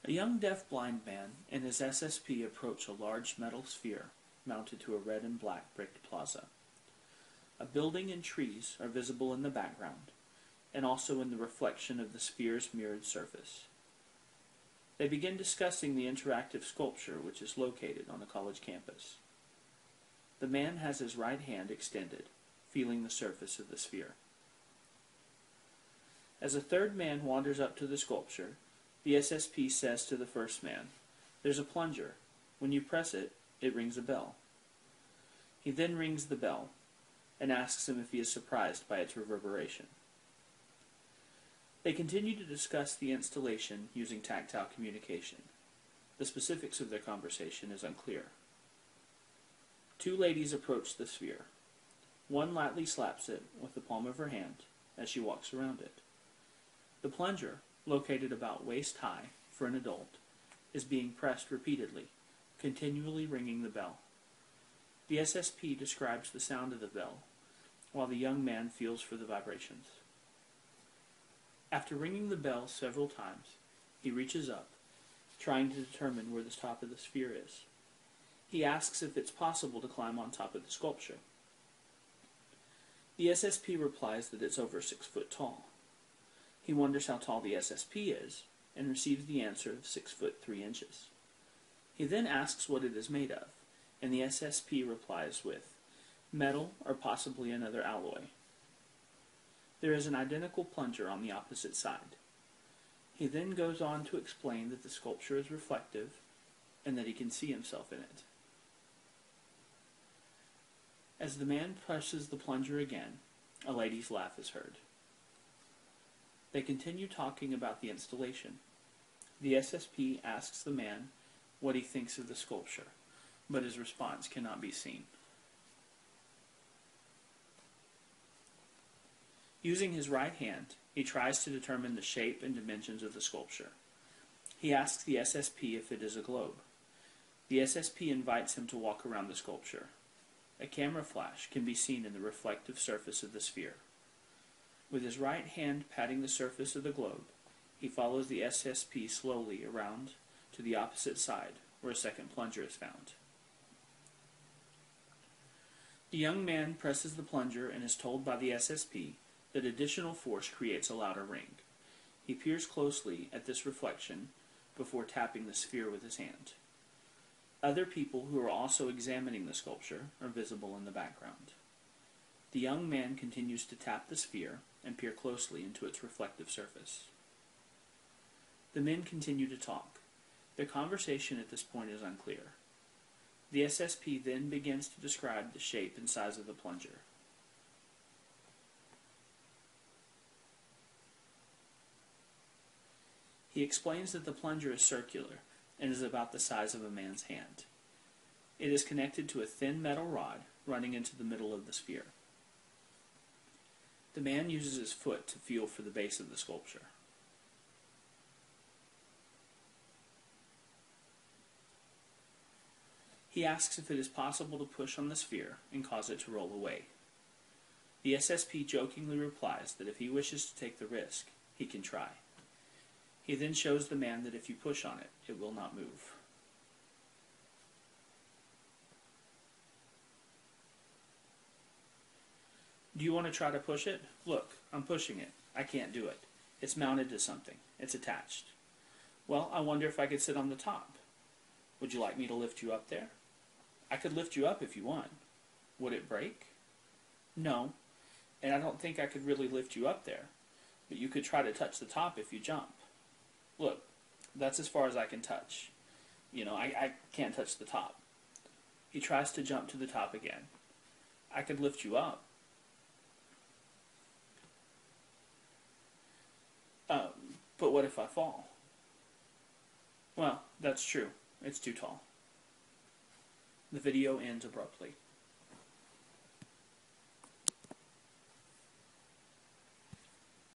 A young deaf-blind man and his SSP approach a large metal sphere mounted to a red and black bricked plaza. A building and trees are visible in the background, and also in the reflection of the sphere's mirrored surface. They begin discussing the interactive sculpture which is located on the college campus. The man has his right hand extended, feeling the surface of the sphere. As a third man wanders up to the sculpture, the SSP says to the first man, "There's a plunger. When you press it, it rings a bell." He then rings the bell, and asks him if he is surprised by its reverberation. They continue to discuss the installation using tactile communication. The specifics of their conversation is unclear. Two ladies approach the sphere. One lightly slaps it with the palm of her hand as she walks around it. The plunger, located about waist high for an adult, is being pressed repeatedly, continually ringing the bell. The SSP describes the sound of the bell, while the young man feels for the vibrations. After ringing the bell several times, he reaches up, trying to determine where the top of the sphere is. He asks if it's possible to climb on top of the sculpture. The SSP replies that it's over 6 foot tall. He wonders how tall the SSP is, and receives the answer of 6 foot 3 inches. He then asks what it is made of, and the SSP replies with metal or possibly another alloy. There is an identical plunger on the opposite side. He then goes on to explain that the sculpture is reflective and that he can see himself in it. As the man presses the plunger again, a lady's laugh is heard. They continue talking about the installation. The SSP asks the man what he thinks of the sculpture, but his response cannot be seen. Using his right hand, he tries to determine the shape and dimensions of the sculpture. He asks the SSP if it is a globe. The SSP invites him to walk around the sculpture. A camera flash can be seen in the reflective surface of the sphere. With his right hand patting the surface of the globe, he follows the SSP slowly around to the opposite side, where a second plunger is found. The young man presses the plunger and is told by the SSP that additional force creates a louder ring. He peers closely at this reflection before tapping the sphere with his hand. Other people who are also examining the sculpture are visible in the background. The young man continues to tap the sphere and peer closely into its reflective surface. The men continue to talk. Their conversation at this point is unclear. The SSP then begins to describe the shape and size of the plunger. He explains that the plunger is circular and is about the size of a man's hand. It is connected to a thin metal rod running into the middle of the sphere. The man uses his foot to feel for the base of the sculpture. He asks if it is possible to push on the sphere and cause it to roll away. The SSP jokingly replies that if he wishes to take the risk, he can try. He then shows the man that if you push on it, it will not move. Do you want to try to push it? Look, I'm pushing it. I can't do it. It's mounted to something. It's attached. Well, I wonder if I could sit on the top. Would you like me to lift you up there? I could lift you up if you want. Would it break? No, and I don't think I could really lift you up there, but you could try to touch the top if you jump. Look, that's as far as I can touch. I can't touch the top. He tries to jump to the top again. I could lift you up. But what if I fall? Well, that's true. It's too tall. The video ends abruptly.